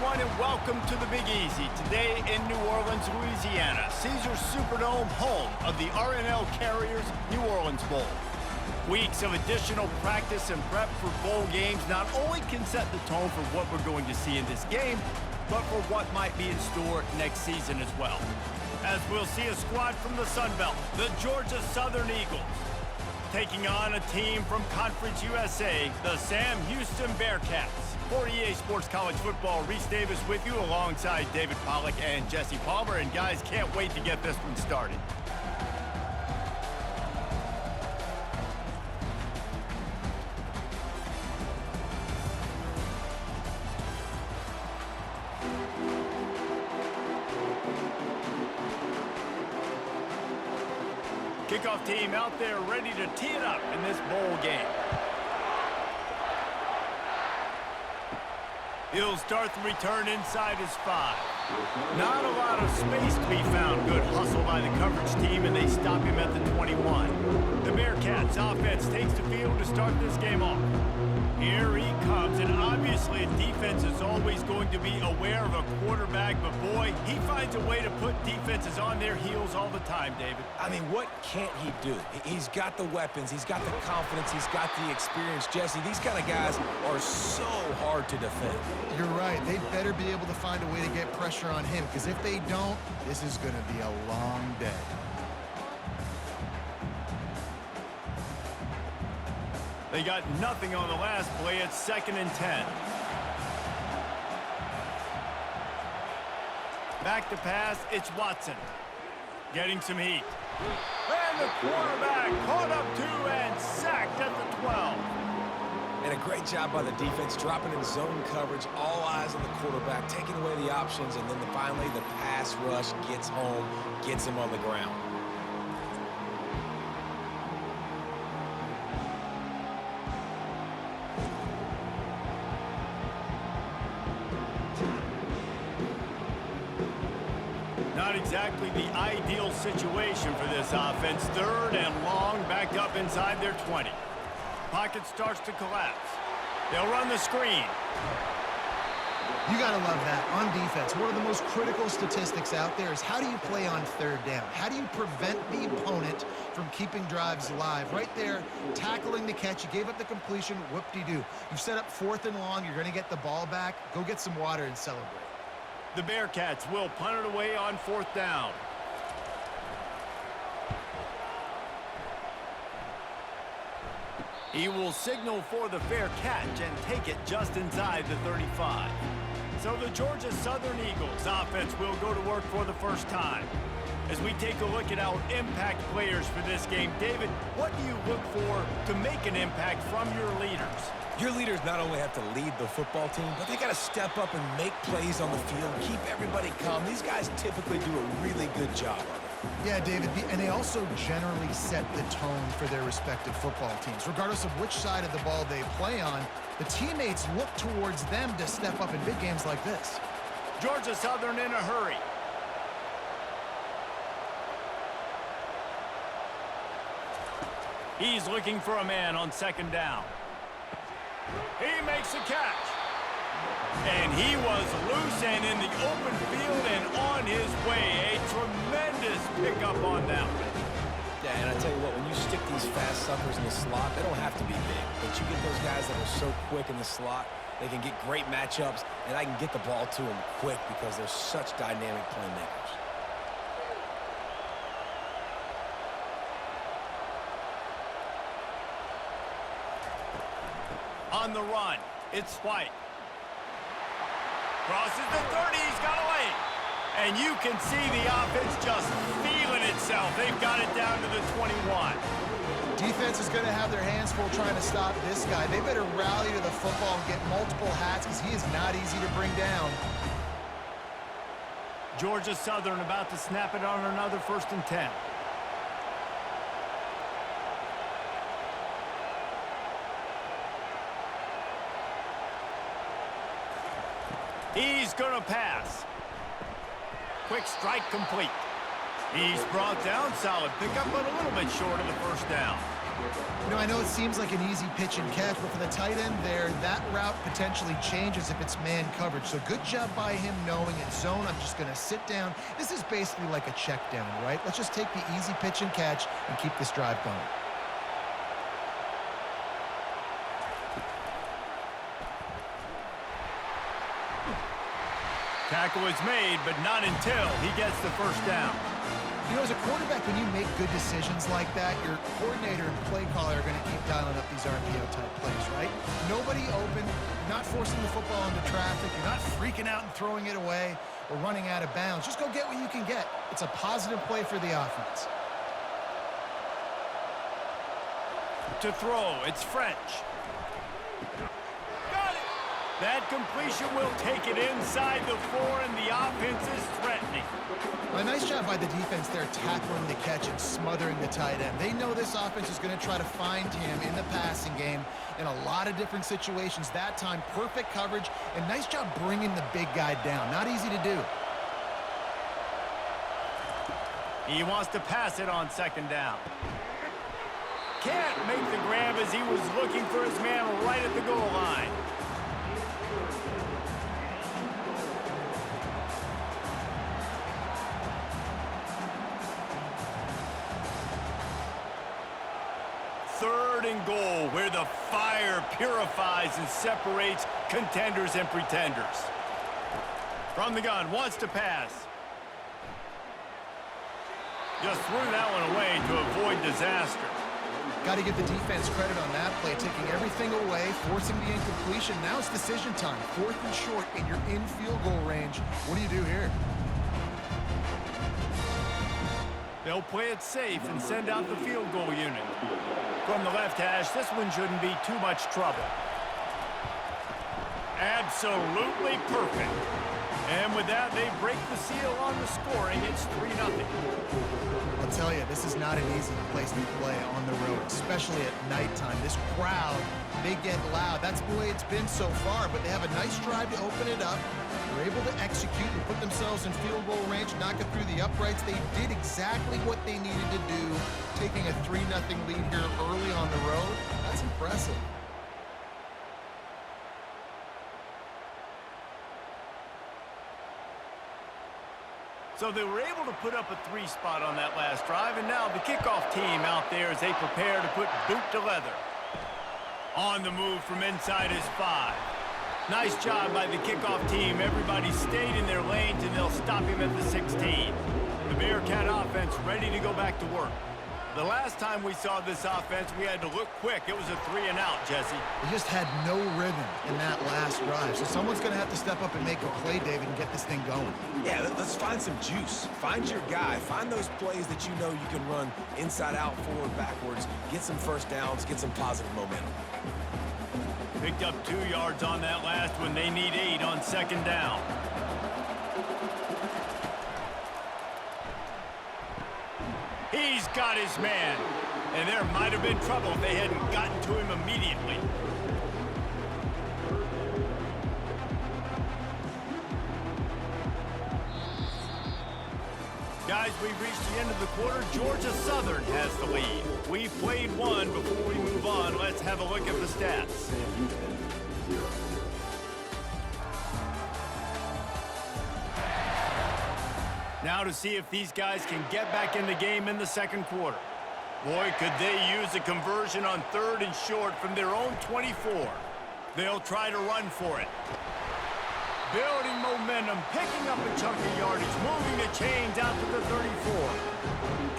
everyone, and welcome to the Big Easy. Today in New Orleans, Louisiana, Caesars Superdome, home of the RNL Carriers New Orleans Bowl. Weeks of additional practice and prep for bowl games not only can set the tone for what we're going to see in this game, but for what might be in store next season as well. As we'll see a squad from the Sun Belt, the Georgia Southern Eagles, taking on a team from Conference USA, the Sam Houston Bearcats. For EA Sports College Football, Reese Davis with you alongside David Pollack and Jesse Palmer. And guys, can't wait to get this one started. Kickoff team out there ready to tee it up in this bowl game. He'll start the return inside his 5. Not a lot of space to be found. Good hustle by the coverage team, and they stop him at the 21. The Bearcats offense takes the field to start this game off. Here he comes, and obviously a defense is always going to be aware of a quarterback, but boy, he finds a way to put defenses on their heels all the time, David. I mean, what can't he do? He's got the weapons, he's got the confidence, he's got the experience. Jesse, these kind of guys are so hard to defend. You're right. They better be able to find a way to get pressure on him, because if they don't, this is going to be a long day. They got nothing on the last play. It's 2nd and 10. Back to pass, it's Watson. Getting some heat. And the quarterback caught up to and sacked at the 12. And a great job by the defense, dropping in zone coverage, all eyes on the quarterback, taking away the options, and then finally the pass rush gets home, gets him on the ground. Not exactly the ideal situation for this offense. 3rd and long, back up inside their 20. Pocket starts to collapse. They'll run the screen. You got to love that on defense. One of the most critical statistics out there is how do you play on 3rd down? How do you prevent the opponent from keeping drives alive? Right there, tackling the catch. You gave up the completion. Whoop-de-doo. You've set up 4th and long. You're going to get the ball back. Go get some water and celebrate. The Bearcats will punt it away on 4th down. He will signal for the fair catch and take it just inside the 35. So the Georgia Southern Eagles offense will go to work for the first time. As we take a look at our impact players for this game, David, what do you look for to make an impact from your leaders? Your leaders not only have to lead the football team, but they got to step up and make plays on the field, keep everybody calm. These guys typically do a really good job of it. Yeah, David, and they also generally set the tone for their respective football teams. Regardless of which side of the ball they play on, the teammates look towards them to step up in big games like this. Georgia Southern in a hurry. He's looking for a man on 2nd down. He makes a catch. And he was loose and in the open field and on his way. A tremendous pickup on that one. Yeah, and I tell you what, when you stick these fast suckers in the slot, they don't have to be big. But you get those guys that are so quick in the slot, they can get great matchups, and I can get the ball to them quick because they're such dynamic playmakers. On the run, it's White. Crosses the 30, he's got a lane. And you can see the offense just feeling itself. They've got it down to the 21. Defense is going to have their hands full trying to stop this guy. They better rally to the football and get multiple hats because he is not easy to bring down. Georgia Southern about to snap it on another 1st and 10. He's going to pass. Quick strike complete. He's brought down. Solid pickup, but a little bit short of the 1st down. You know, I know it seems like an easy pitch and catch, but for the tight end there, that route potentially changes if it's man coverage. So good job by him knowing in zone, I'm just going to sit down. This is basically like a check down, right? Let's just take the easy pitch and catch and keep this drive going. Tackle is made, but not until he gets the first down. You know, as a quarterback, when you make good decisions like that, your coordinator and play caller are going to keep dialing up these RPO-type plays, right? Nobody open, you're not forcing the football into traffic, you're not freaking out and throwing it away or running out of bounds. Just go get what you can get. It's a positive play for the offense. To throw, it's French. Got it! That completion will take it inside the 4, and the offense is threatening. A nice job by the defense there tackling the catch and smothering the tight end. They know this offense is going to try to find him in the passing game in a lot of different situations. That time, perfect coverage, and nice job bringing the big guy down. Not easy to do. He wants to pass it on second down. Can't make the grab as he was looking for his man right at the goal line. Third and goal, where the fire purifies and separates contenders and pretenders. From the gun, wants to pass. Just threw that one away to avoid disaster. Got to give the defense credit on that play, taking everything away, forcing the incompletion. Now it's decision time. 4th and short, and you're in field goal range. What do you do here? They'll play it safe and send out the field goal unit. From the left hash, this one shouldn't be too much trouble. Absolutely perfect. And with that, they break the seal on the scoring. It's 3-0. I'll tell you, this is not an easy place to play on the road, especially at nighttime. This crowd, they get loud. That's the way it's been so far, but they have a nice drive to open it up. They're able to execute and put themselves in field goal range, knock it through the uprights. They did exactly what they needed to do, taking a 3-0 lead here early on the road. That's impressive. So they were able to put up a 3 spot on that last drive, and now the kickoff team out there as they prepare to put boot to leather. On the move from inside his 5. Nice job by the kickoff team. Everybody stayed in their lanes, and they'll stop him at the 16. The Bearcat offense ready to go back to work. The last time we saw this offense, we had to look quick. It was a 3-and-out, Jesse. They just had no rhythm in that last drive. So someone's going to have to step up and make a play, David, and get this thing going. Yeah, let's find some juice. Find your guy. Find those plays that you know you can run inside out, forward, backwards. Get some first downs. Get some positive momentum. Picked up 2 yards on that last one. They need 8 on second down. He's got his man. And there might have been trouble if they hadn't gotten to him immediately. Guys, we've reached the end of the quarter. Georgia Southern has the lead. We've played one. Before we move on, let's have a look at the stats. Now to see if these guys can get back in the game in the second quarter. Boy, could they use a conversion on 3rd and short from their own 24. They'll try to run for it. Building momentum, picking up a chunk of yardage, moving the chains out to the 34.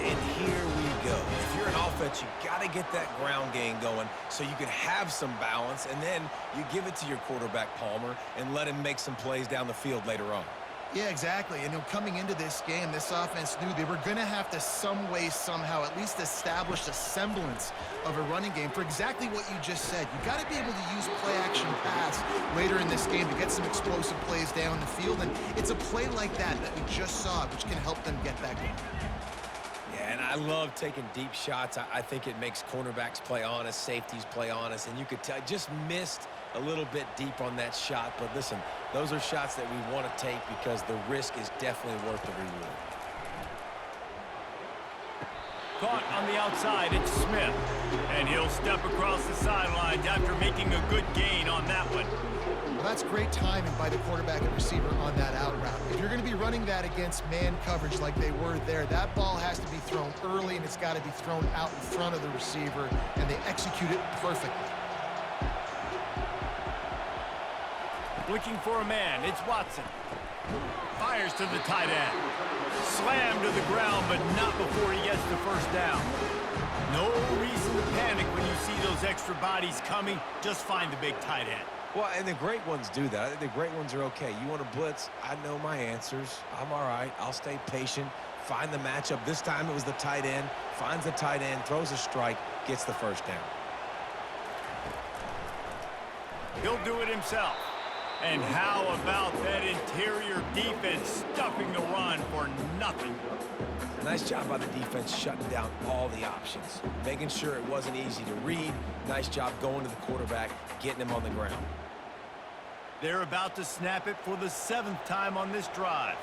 And here we go. If you're an offense, you got to get that ground game going so you can have some balance, and then you give it to your quarterback, Palmer, and let him make some plays down the field later on. Yeah, exactly. And coming into this game, this offense knew they were going to have to some way, somehow, at least establish a semblance of a running game for exactly what you just said. You got to be able to use play-action pass later in this game to get some explosive plays down the field. And it's a play like that we just saw, which can help them get that going. Yeah, and I love taking deep shots. I think it makes cornerbacks play honest, safeties play honest, and you could tell just missed a little bit deep on that shot. But listen, those are shots that we want to take because the risk is definitely worth the reward. Caught on the outside, it's Smith. And he'll step across the sidelines after making a good gain on that one. Well, that's great timing by the quarterback and receiver on that out route. If you're going to be running that against man coverage like they were there, that ball has to be thrown early, and it's got to be thrown out in front of the receiver, and they execute it perfectly. Looking for a man, it's Watson. Fires to the tight end. Slammed to the ground, but not before he gets the first down. No reason to panic when you see those extra bodies coming. Just find the big tight end. Well, and the great ones do that. I think the great ones are okay. You want to blitz? I know my answers. I'm all right. I'll stay patient. Find the matchup. This time it was the tight end. Finds the tight end, throws a strike, gets the first down. He'll do it himself. And how about that interior defense stuffing the run for nothing? Nice job by the defense shutting down all the options, making sure it wasn't easy to read. Nice job going to the quarterback, getting him on the ground. They're about to snap it for the 7th time on this drive.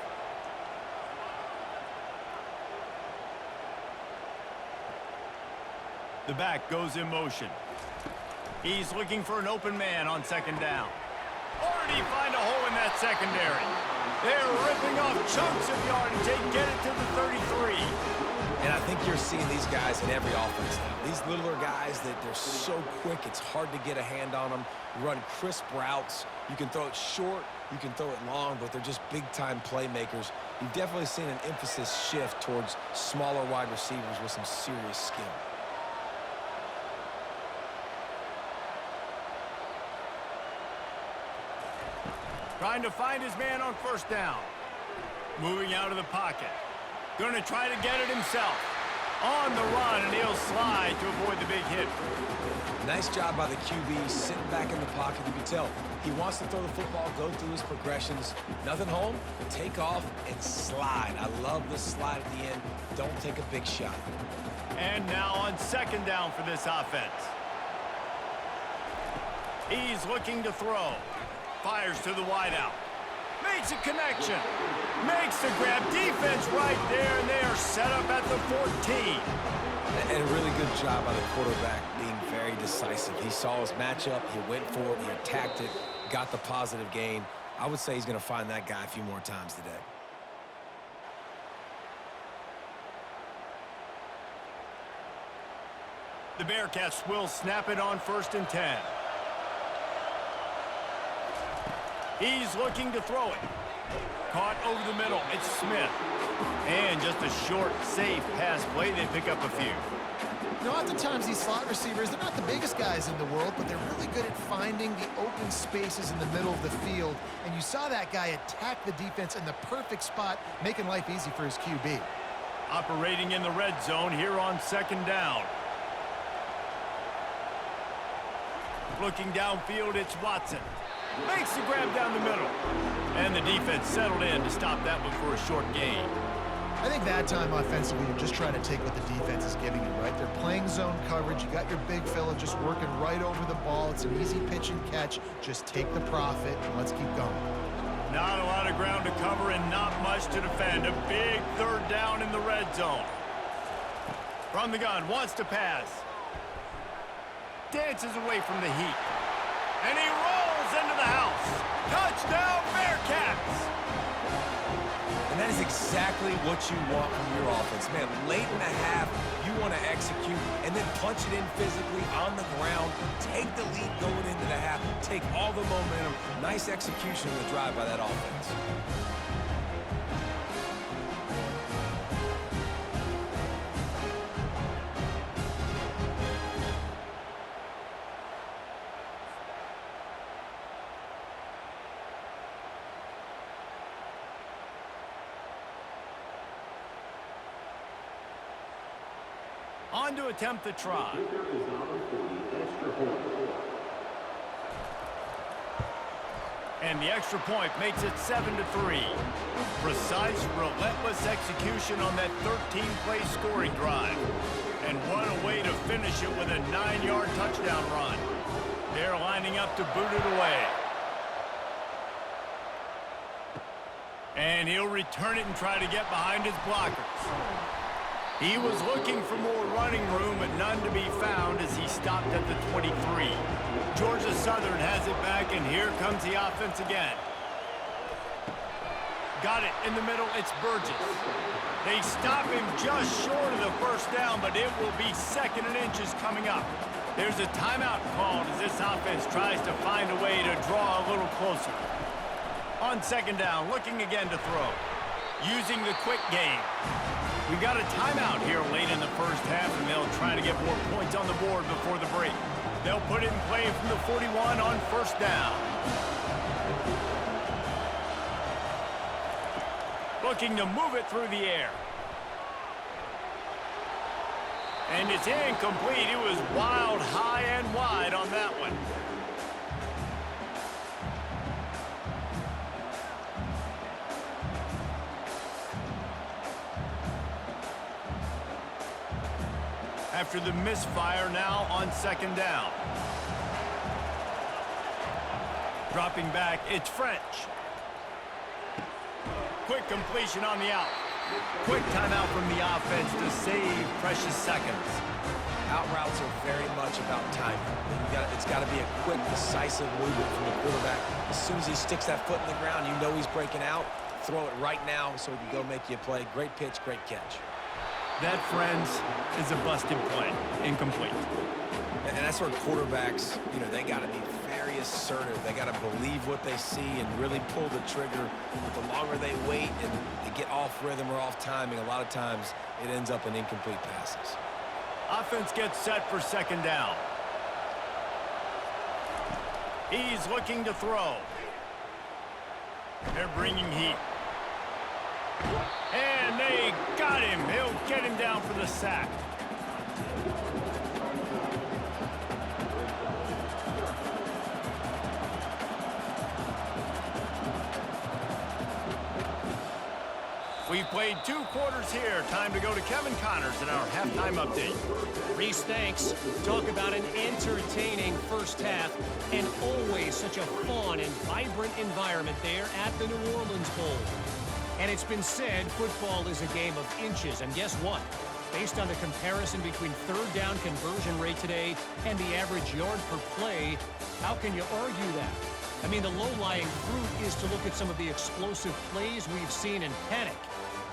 The back goes in motion. He's looking for an open man on second down. Already find a hole in that secondary. They're ripping off chunks of yardage. They get it to the 33. And I think you're seeing these guys in every offense now. These littler guys that they're so quick, it's hard to get a hand on them. Run crisp routes. You can throw it short, you can throw it long, but they're just big-time playmakers. You've definitely seen an emphasis shift towards smaller wide receivers with some serious skill. Trying to find his man on first down. Moving out of the pocket. Going to try to get it himself. On the run, and he'll slide to avoid the big hit. Nice job by the QB, sitting back in the pocket. You can tell he wants to throw the football, go through his progressions. Nothing home, take off, and slide. I love the slide at the end. Don't take a big shot. And now on second down for this offense. He's looking to throw. Fires to the wideout. Makes a connection. Makes the grab. Defense right there, and they are set up at the 14. And a really good job by the quarterback being very decisive. He saw his matchup. He went for it. He attacked it. Got the positive gain. I would say he's going to find that guy a few more times today. The Bearcats will snap it on 1st and 10. He's looking to throw it. Caught over the middle. It's Smith. And just a short, safe pass play. They pick up a few. You know, oftentimes these slot receivers, they're not the biggest guys in the world, but they're really good at finding the open spaces in the middle of the field. And you saw that guy attack the defense in the perfect spot, making life easy for his QB. Operating in the red zone here on second down. Looking downfield, it's Watson. Makes the grab down the middle. And the defense settled in to stop that one for a short gain. I think that time offensively, you're just trying to take what the defense is giving you, right? They're playing zone coverage. You got your big fella just working right over the ball. It's an easy pitch and catch. Just take the profit and let's keep going. Not a lot of ground to cover and not much to defend. A big third down in the red zone. From the gun, wants to pass. Dances away from the heat. And he rolls into the house. Touchdown, Bearcats! And that is exactly what you want from your offense. Man, late in the half, you want to execute and then punch it in physically on the ground. Take the lead going into the half. Take all the momentum. Nice execution of the drive by that offense. On to attempt the try. And the extra point makes it 7-3. Precise, relentless execution on that 13-play scoring drive. And what a way to finish it with a 9-yard touchdown run. They're lining up to boot it away. And he'll return it and try to get behind his blockers. He was looking for more running room, but none to be found as he stopped at the 23. Georgia Southern has it back, and here comes the offense again. Got it in the middle. It's Burgess. They stop him just short of the first down, but it will be 2nd and inches coming up. There's a timeout called as this offense tries to find a way to draw a little closer. On 2nd down, looking again to throw. Using the quick game. We've got a timeout here late in the first half, and they'll try to get more points on the board before the break. They'll put it in play from the 41 on 1st down. Looking to move it through the air. And it's incomplete. It was wild, high, and wide on that one. After the misfire, now on 2nd down. Dropping back, it's French. Quick completion on the out. Quick timeout from the offense to save precious seconds. Out routes are very much about timing. It's got to be a quick, decisive movement from the quarterback. As soon as he sticks that foot in the ground, you know he's breaking out. Throw it right now so he can go make you a play. Great pitch, great catch. That, friends, is a busted play. Incomplete. And that's where quarterbacks, they got to be very assertive. They got to believe what they see and really pull the trigger. But the longer they wait and they get off rhythm or off timing, a lot of times it ends up in incomplete passes. Offense gets set for 2nd down. He's looking to throw. They're bringing heat. And they got him. He'll get him down for the sack. We've played 2 quarters here. Time to go to Kevin Connors in our halftime update. Reese, thanks. Talk about an entertaining first half and always such a fun and vibrant environment there at the New Orleans Bowl. And it's been said football is a game of inches. And guess what? Based on the comparison between 3rd down conversion rate today and the average yard per play, how can you argue that? I mean, the low-lying fruit is to look at some of the explosive plays we've seen in panic.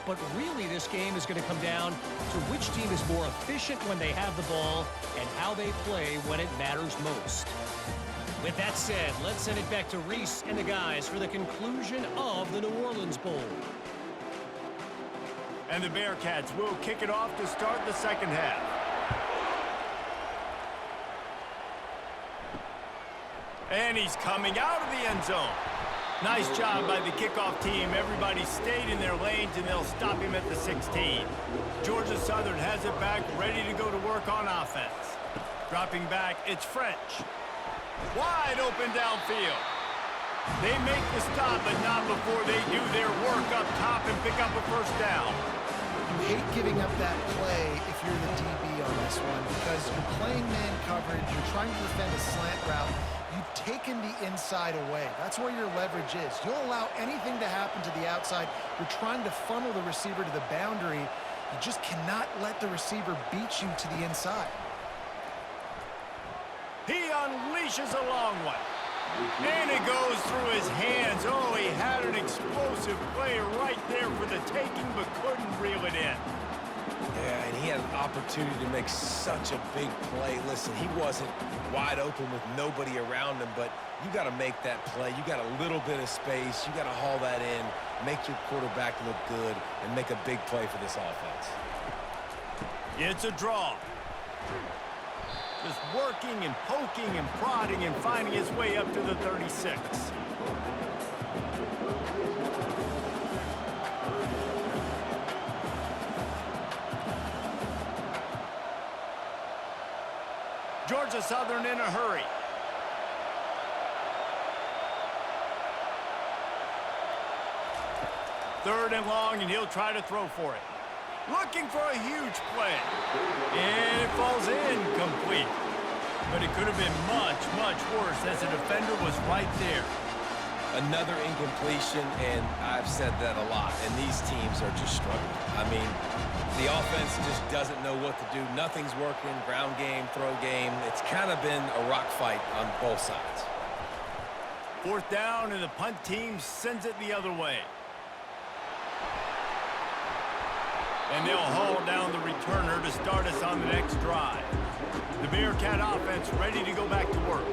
But really, this game is going to come down to which team is more efficient when they have the ball and how they play when it matters most. With that said, let's send it back to Reese and the guys for the conclusion of the New Orleans Bowl. And the Bearcats will kick it off to start the 2nd half. And he's coming out of the end zone. Nice job by the kickoff team. Everybody stayed in their lanes, and they'll stop him at the 16. Georgia Southern has it back, ready to go to work on offense. Dropping back, it's French. Wide open downfield. They make the stop, but not before they do their work up top and pick up a 1st down. You hate giving up that play if you're the DB on this one because you're playing man coverage, you're trying to defend a slant route. You've taken the inside away. That's where your leverage is. You'll allow anything to happen to the outside. You're trying to funnel the receiver to the boundary. You just cannot let the receiver beat you to the inside. He unleashes a long one. And it goes through his hands. Oh, he had an explosive play right there for the taking, but couldn't reel it in. Yeah, and he had an opportunity to make such a big play. Listen, he wasn't wide open with nobody around him, but you got to make that play. You got a little bit of space. You got to haul that in, make your quarterback look good, and make a big play for this offense. It's a draw. Just working and poking and prodding and finding his way up to the 36. Georgia Southern in a hurry. Third and long, and he'll try to throw for it. Looking for a huge play. And it falls incomplete. But it could have been much, much worse as the defender was right there. Another incompletion, and I've said that a lot, and these teams are just struggling. I mean, the offense just doesn't know what to do. Nothing's working, ground game, throw game. It's kind of been a rock fight on both sides. Fourth down, and the punt team sends it the other way. And they'll haul down the returner to start us on the next drive. The Bearcat offense ready to go back to work.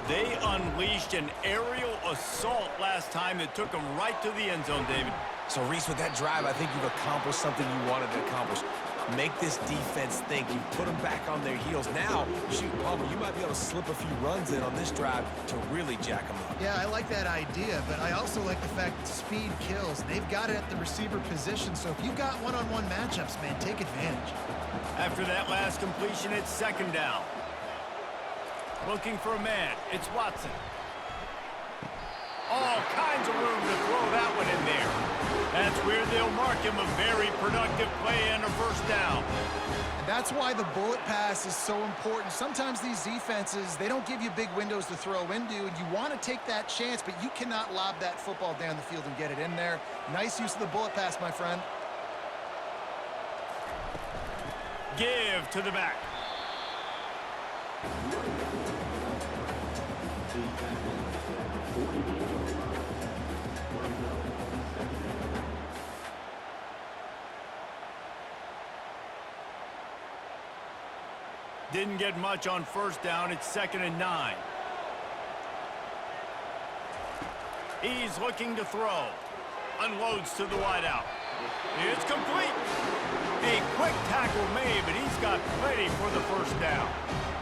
They unleashed an aerial assault last time that took them right to the end zone, David. So, Reese, with that drive, I think you've accomplished something you wanted to accomplish. Make this defense think. You put them back on their heels. Now, shoot, Palmer, you might be able to slip a few runs in on this drive to really jack them up. Yeah, I like that idea, but I also like the fact that speed kills. They've got it at the receiver position, so if you've got one-on-one matchups, man, take advantage. After that last completion, it's second down. Looking for a man. It's Watson. All kinds of room to throw that one in there. That's where they'll mark him a very productive play and a first down. And that's why the bullet pass is so important. Sometimes these defenses, they don't give you big windows to throw into, and you want to take that chance, but you cannot lob that football down the field and get it in there. Nice use of the bullet pass, my friend. Give to the back. Didn't get much on first down. It's 2nd and 9. He's looking to throw. Unloads to the wideout. It's complete. A quick tackle made, but he's got plenty for the first down.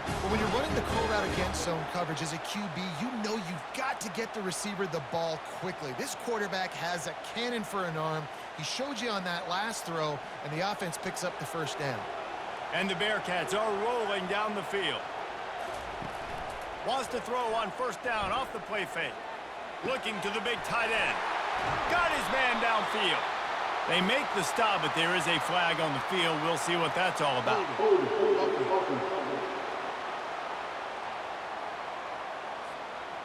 But when you're running the curl route against zone coverage as a QB, you know you've got to get the receiver the ball quickly. This quarterback has a cannon for an arm. He showed you on that last throw, and the offense picks up the first down. And the Bearcats are rolling down the field. Wants to throw on first down off the play fake. Looking to the big tight end. Got his man downfield. They make the stop, but there is a flag on the field. We'll see what that's all about.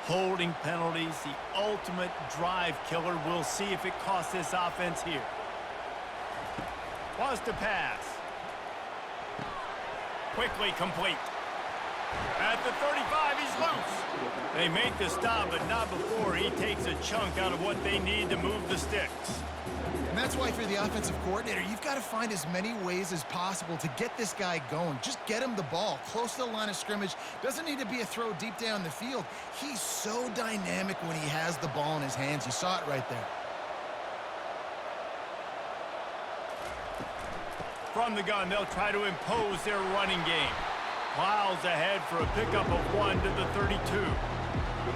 Holding penalties, the ultimate drive killer. We'll see if it costs this offense here. Wants to pass. Quickly complete. At the 35, he's loose. They make the stop, but not before he takes a chunk out of what they need to move the sticks. And that's why, if you're the offensive coordinator, you've got to find as many ways as possible to get this guy going. Just get him the ball close to the line of scrimmage. Doesn't need to be a throw deep down the field. He's so dynamic when he has the ball in his hands. You saw it right there. From the gun, they'll try to impose their running game. Plows ahead for a pickup of 1 to the 32.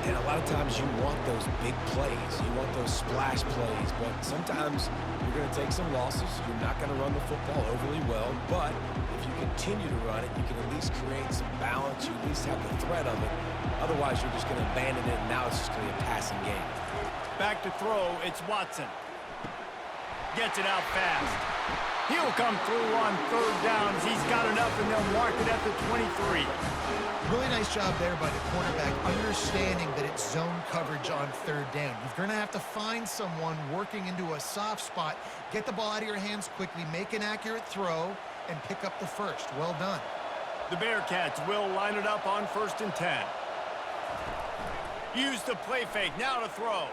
And a lot of times you want those big plays. You want those splash plays. But sometimes you're going to take some losses. You're not going to run the football overly well. But if you continue to run it, you can at least create some balance. You at least have the threat of it. Otherwise, you're just going to abandon it, and now it's just going to be a passing game. Back to throw, it's Watson. Gets it out fast. He'll come through on third downs. He's got enough, and they'll mark it at the 23. Really nice job there by the cornerback, understanding that it's zone coverage on third down. You're going to have to find someone working into a soft spot, get the ball out of your hands quickly, make an accurate throw, and pick up the first. Well done. The Bearcats will line it up on 1st and 10. Use the play fake, now to throw.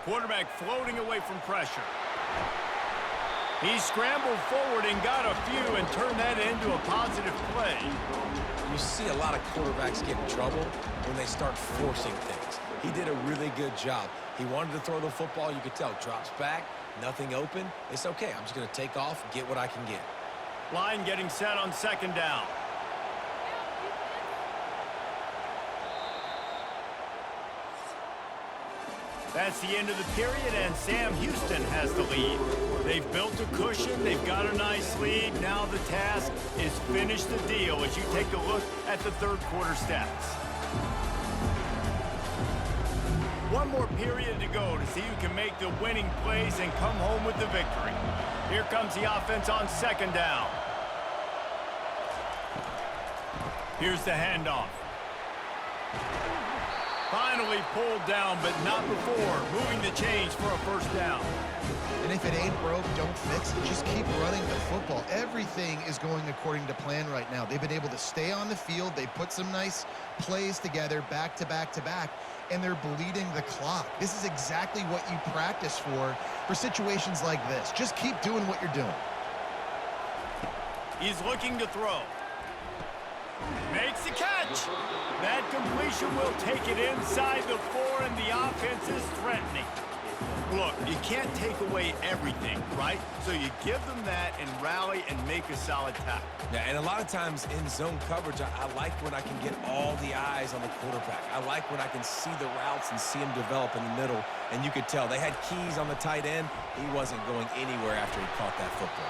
Quarterback floating away from pressure. He scrambled forward and got a few and turned that into a positive play. You see a lot of quarterbacks get in trouble when they start forcing things. He did a really good job. He wanted to throw the football. You could tell. Drops back, nothing open. It's okay. I'm just going to take off, get what I can get. Line getting set on 2nd down. That's the end of the period, and Sam Houston has the lead. They've built a cushion. They've got a nice lead. Now the task is finish the deal as you take a look at the third quarter stats. One more period to go to see who can make the winning plays and come home with the victory. Here comes the offense on 2nd down. Here's the handoff. Finally pulled down, but not before moving the chains for a first down. And if it ain't broke, don't fix it. Just keep running the football. Everything is going according to plan right now. They've been able to stay on the field. They put some nice plays together back to back to back, and they're bleeding the clock. This is exactly what you practice for situations like this. Just keep doing what you're doing. He's looking to throw. Makes the catch. That completion will take it inside the 4, and the offense is threatening. Look, you can't take away everything, right? So you give them that and rally and make a solid tackle. Yeah, and a lot of times in zone coverage, I like when I can get all the eyes on the quarterback. I like when I can see the routes and see him develop in the middle. And you could tell they had keys on the tight end. He wasn't going anywhere after he caught that football.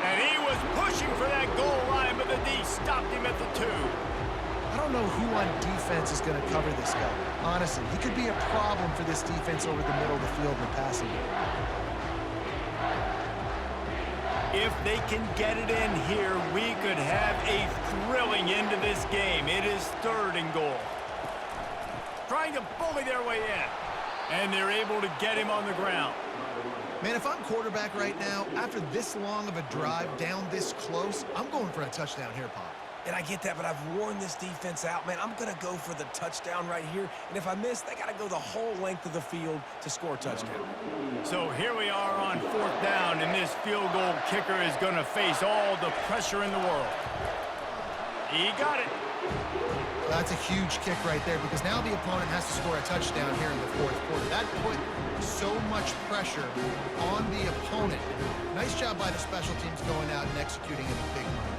And he was pushing for that goal line, but the D stopped him at the 2. I don't know who on defense is going to cover this guy. Honestly, he could be a problem for this defense over the middle of the field in the passing game. If they can get it in here, we could have a thrilling end to this game. It is 3rd and goal. Trying to bully their way in. And they're able to get him on the ground. Man, if I'm quarterback right now, after this long of a drive down this close, I'm going for a touchdown here, Pop. And I get that, but I've worn this defense out, man. I'm going to go for the touchdown right here. And if I miss, they got to go the whole length of the field to score a touchdown. So here we are on 4th down, and this field goal kicker is going to face all the pressure in the world. He got it. That's a huge kick right there because now the opponent has to score a touchdown here in the 4th quarter. That put so much pressure on the opponent. Nice job by the special teams going out and executing in a big moment.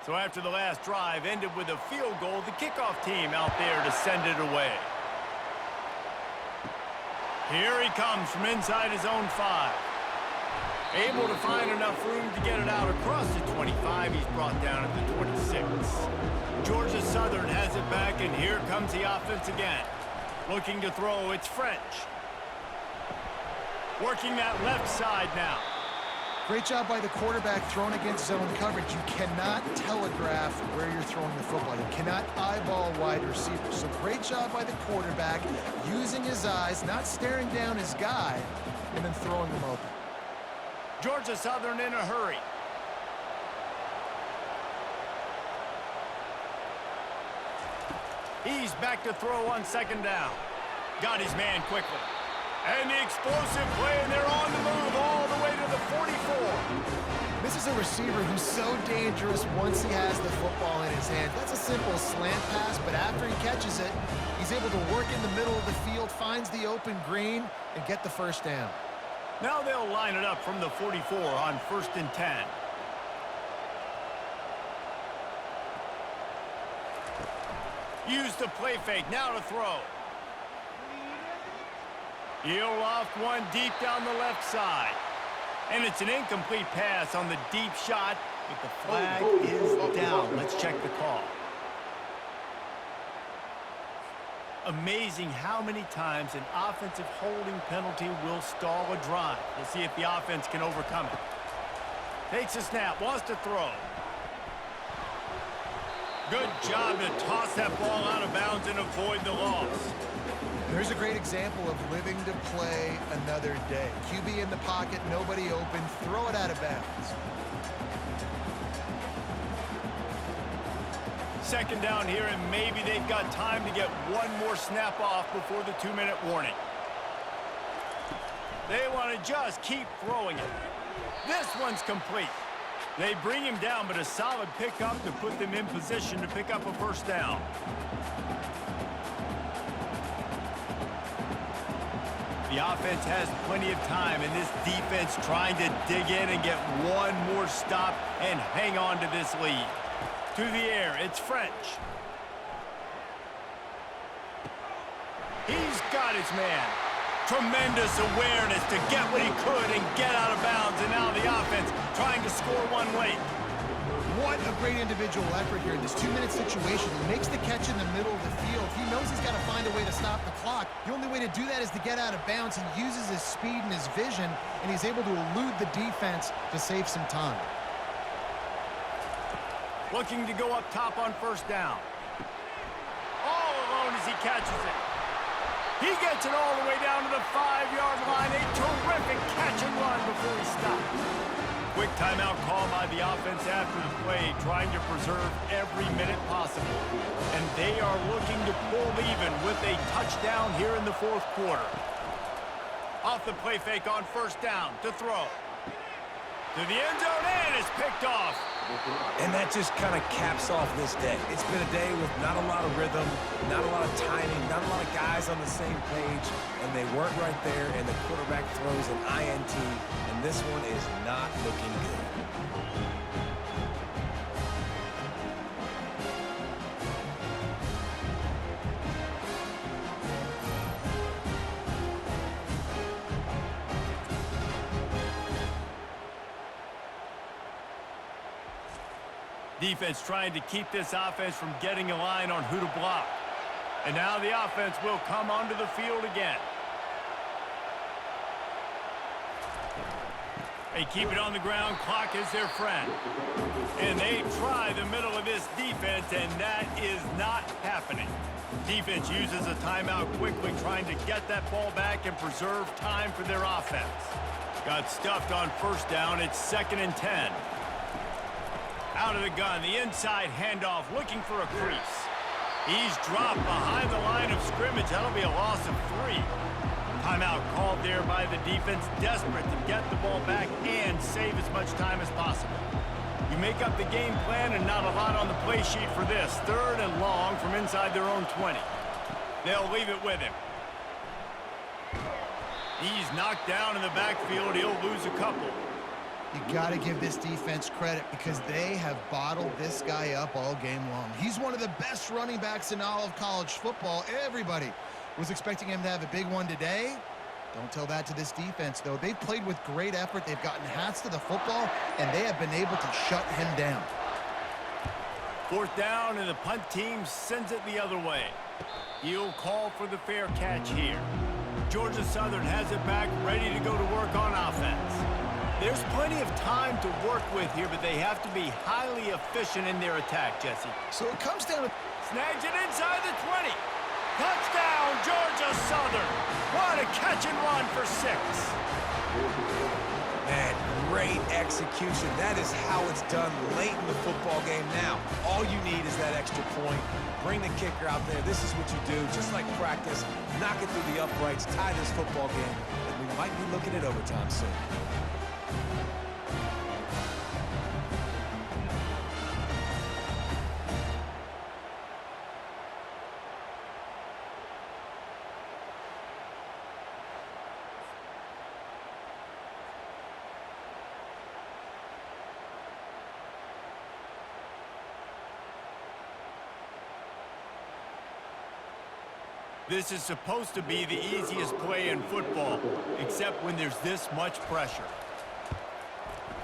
So after the last drive ended with a field goal, the kickoff team out there to send it away. Here he comes from inside his own 5. Able to find enough room to get it out across the 25. He's brought down at the 26. Georgia Southern has it back, and here comes the offense again. Looking to throw, it's French. Working that left side now. Great job by the quarterback throwing against zone coverage. You cannot telegraph where you're throwing the football. You cannot eyeball wide receivers. So great job by the quarterback using his eyes, not staring down his guy, and then throwing him open. Georgia Southern in a hurry. He's back to throw on 2nd down. Got his man quickly. And the explosive play, and they're on the move all the way to the 44. This is a receiver who's so dangerous once he has the football in his hand. That's a simple slant pass, but after he catches it, he's able to work in the middle of the field, finds the open green, and get the first down. Now they'll line it up from the 44 on 1st and 10. Use the play fake, now to throw. He'll loft one deep down the left side. And it's an incomplete pass on the deep shot, but the flag is down. Let's check the call. Amazing how many times an offensive holding penalty will stall a drive. We'll see if the offense can overcome it. Takes a snap, wants to throw. Good job to toss that ball out of bounds and avoid the loss. There's a great example of living to play another day. QB in the pocket, nobody open, throw it out of bounds. 2nd down here, and maybe they've got time to get one more snap off before the 2-minute warning. They want to just keep throwing it. This one's complete. They bring him down, but a solid pickup to put them in position to pick up a first down. The offense has plenty of time, and this defense trying to dig in and get one more stop and hang on to this lead. To the air, it's French. He's got his man. Tremendous awareness to get what he could and get out of bounds, and now the offense trying to score one late. What a great individual effort here in this 2-minute situation. He makes the catch in the middle of the field. He knows he's got to find a way to stop the clock. The only way to do that is to get out of bounds. He uses his speed and his vision, and he's able to elude the defense to save some time. Looking to go up top on first down. All alone as he catches it. He gets it all the way down to the 5-yard line. A terrific catch and run before he stops. Quick timeout call by the offense after the play, trying to preserve every minute possible. And they are looking to pull even with a touchdown here in the fourth quarter. Off the play fake on first down to throw. To the end zone, and it's picked off. And that just kind of caps off this day. It's been a day with not a lot of rhythm, not a lot of timing, not a lot of guys on the same page, and they weren't right there, and the quarterback throws an INT, and this one is not looking good. Defense trying to keep this offense from getting a line on who to block. And now the offense will come onto the field again. They keep it on the ground. Clock is their friend. And they try the middle of this defense, and that is not happening. Defense uses a timeout quickly, trying to get that ball back and preserve time for their offense. Got stuffed on first down. It's 2nd and 10. Out of the gun, the inside handoff, looking for a crease. He's dropped behind the line of scrimmage. That'll be a loss of 3. Timeout called there by the defense, desperate to get the ball back and save as much time as possible. You make up the game plan and not a lot on the play sheet for this. 3rd and long from inside their own 20. They'll leave it with him. He's knocked down in the backfield. He'll lose a couple. You got to give this defense credit because they have bottled this guy up all game long. He's one of the best running backs in all of college football. Everybody was expecting him to have a big one today. Don't tell that to this defense, though. They've played with great effort. They've gotten hats to the football, and they have been able to shut him down. 4th down, and the punt team sends it the other way. He'll call for the fair catch here. Georgia Southern has it back, ready to go to work on offense. There's plenty of time to work with here, but they have to be highly efficient in their attack, Jesse. So it comes down to... Snags it inside the 20. Touchdown, Georgia Southern. What a catch and run for 6. Man, great execution. That is how it's done late in the football game now. All you need is that extra point. Bring the kicker out there. This is what you do, just like practice. Knock it through the uprights, tie this football game, and we might be looking at overtime soon. This is supposed to be the easiest play in football, except when there's this much pressure.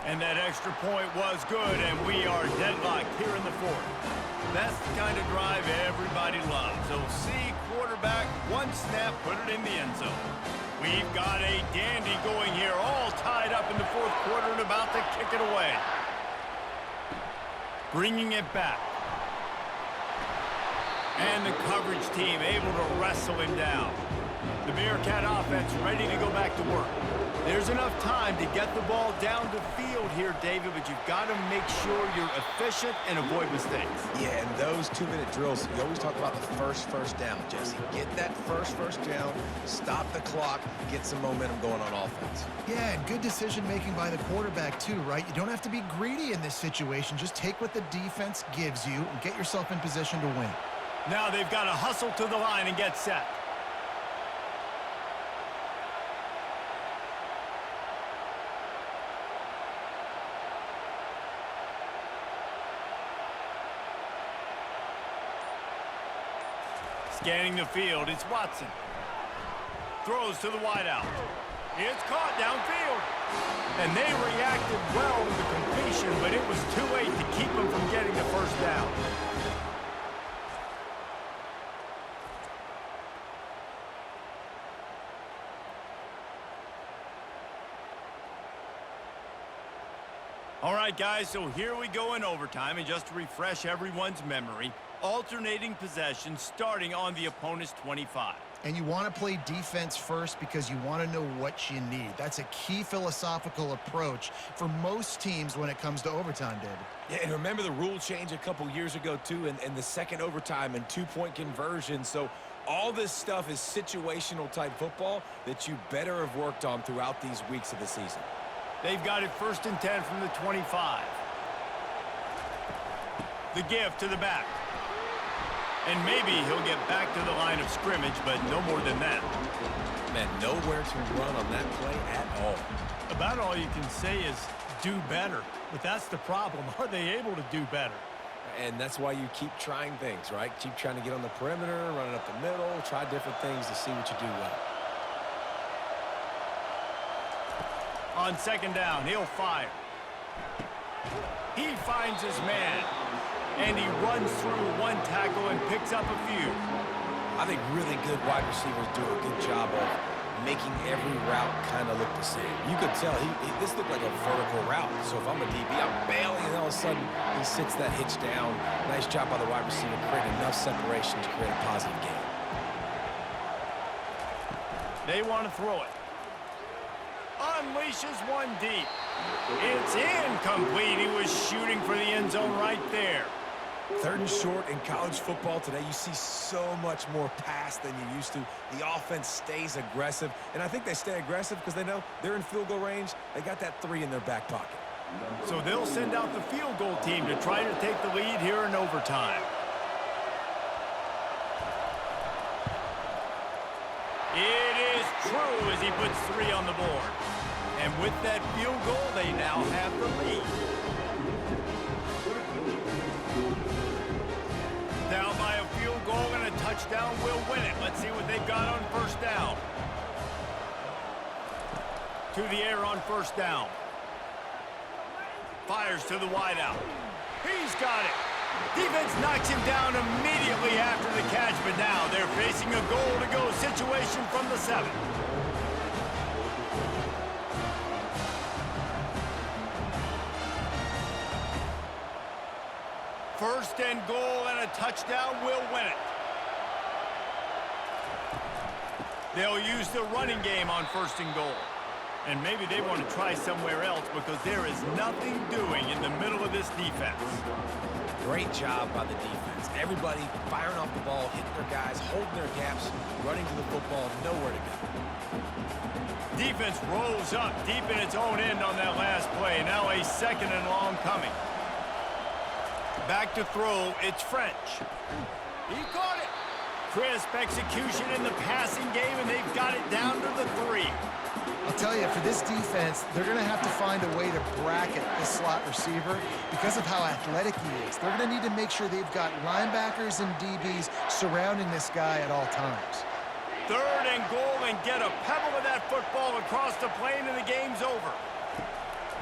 And that extra point was good, and we are deadlocked here in the 4th. That's the kind of drive everybody loves. OC quarterback, one snap, put it in the end zone. We've got a dandy going here, all tied up in the 4th quarter and about to kick it away. Bringing it back. And the coverage team able to wrestle him down. The Bearcat offense ready to go back to work. There's enough time to get the ball down the field here, David, but you've got to make sure you're efficient and avoid mistakes. Yeah, and those 2-minute drills, you always talk about the first down, Jesse. Get that first down, stop the clock, get some momentum going on offense. Yeah, and good decision-making by the quarterback, too, right? You don't have to be greedy in this situation. Just take what the defense gives you and get yourself in position to win. Now they've got to hustle to the line and get set. Scanning the field, it's Watson. Throws to the wideout. It's caught downfield. And they reacted well to the completion, but it was too late to keep him All right, guys, so here we go in overtime, and just to refresh everyone's memory, alternating possession starting on the opponent's 25. And you want to play defense first because you want to know what you need. That's a key philosophical approach for most teams when it comes to overtime, David. Yeah, and remember the rule change a couple years ago, too, and the second overtime and two-point conversion. So all this stuff is situational-type football that you better have worked on throughout these weeks of the season. They've got it 1st and 10 from the 25. The give to the back. And maybe he'll get back to the line of scrimmage, but no more than that. Man, nowhere to run on that play at all. About all you can say is do better. But that's the problem. Are they able to do better? And that's why you keep trying things, right? Keep trying to get on the perimeter, run it up the middle, try different things to see what you do well. On 2nd down, he'll fire. He finds his man. And he runs through one tackle and picks up a few. I think really good wide receivers do a good job of making every route kind of look the same. You could tell this looked like a vertical route. So if I'm a DB, I'm bailing, and all of a sudden he sits that hitch down. Nice job by the wide receiver, creating enough separation to create a positive gain. They want to throw it. Unleashes one deep. It's incomplete. He was shooting for the end zone right there. 3rd and short in college football today, you see so much more pass than you used to. The offense stays aggressive, and I think they stay aggressive because they know they're in field goal range. They got that 3 in their back pocket. So they'll send out the field goal team to try to take the lead here in overtime. It is true as he puts 3 on the board. And with that field goal, they now have the lead. Down by a field goal and a touchdown will win it. Let's see what they've got on 1st down. To the air on 1st down. Fires to the wideout. He's got it. Defense knocks him down immediately after the catch, but now they're facing a goal-to-go situation from the 7. First and goal and a touchdown will win it. They'll use the running game on 1st and goal. And maybe they want to try somewhere else because there is nothing doing in the middle of this defense. Great job by the defense. Everybody firing off the ball, hitting their guys, holding their gaps, running to the football, nowhere to go. Defense rolls up deep in its own end on that last play. Now a 2nd and long coming. Back to throw, it's French. He caught it. Crisp execution in the passing game, and they've got it down to the 3. I'll tell you, for this defense, they're going to have to find a way to bracket this slot receiver because of how athletic he is. They're going to need to make sure they've got linebackers and DBs surrounding this guy at all times. 3rd and goal, and get a pebble of that football across the plane, and the game's over.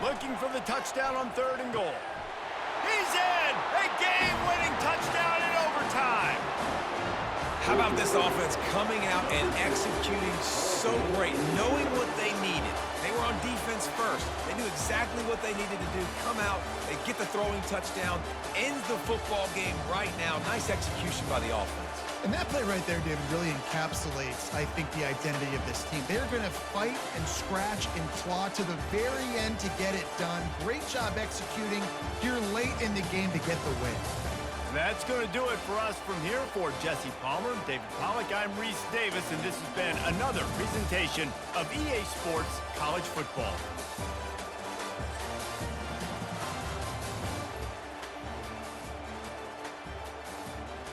Looking for the touchdown on 3rd and goal. He's in! A game-winning touchdown in overtime! How about this offense coming out and executing so great, knowing what they needed. They were on defense first. They knew exactly what they needed to do. Come out, they get the throwing touchdown, ends the football game right now. Nice execution by the offense. And that play right there, David, really encapsulates, I think, the identity of this team. They're going to fight and scratch and claw to the very end to get it done. Great job executing here late in the game to get the win. That's going to do it for us from here. For Jesse Palmer, David Pollack, I'm Reese Davis, and this has been another presentation of EA Sports College Football.